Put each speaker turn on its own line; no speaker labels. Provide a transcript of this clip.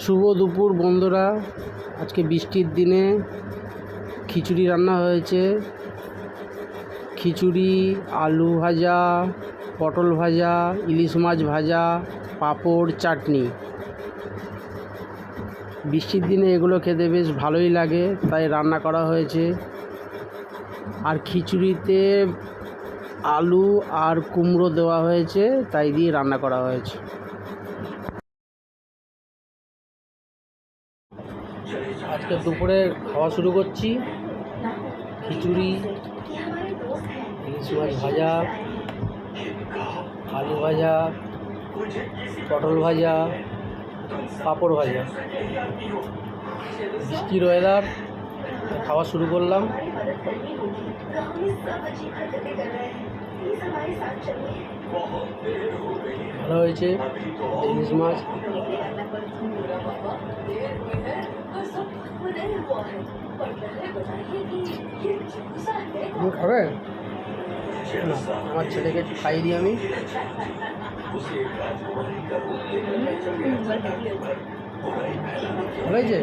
শুভ দুপুর বন্ধুরা। আজকে বৃষ্টির দিনে খিচুড়ি রান্না হয়েছে। খিচুড়ি, আলু ভাজা, পটল ভাজা, ইলিশ মাছ ভাজা, পাঁপড়, চাটনি। বৃষ্টির দিনে এগুলো খেতে বেশ ভালোই লাগে, তাই রান্না করা হয়েছে। আর খিচুড়িতে আলু আর কুমড়ো দেওয়া হয়েছে, তাই দিয়ে রান্না করা হয়েছে। আজকে দুপুরে খাওয়া শুরু করছি। খিচুড়ি, ইলিশ মাছ ভাজা, আলু ভাজা, পটল ভাজা, পাঁপড় ভাজা। বৃষ্টির ওয়েদার, খাওয়া শুরু করলাম। ভালো হয়েছে ইলিশ মাছ। খাবে? আমার ছেলেকে একটু খাইয়ে দিই আমি। ভালো হয়েছে।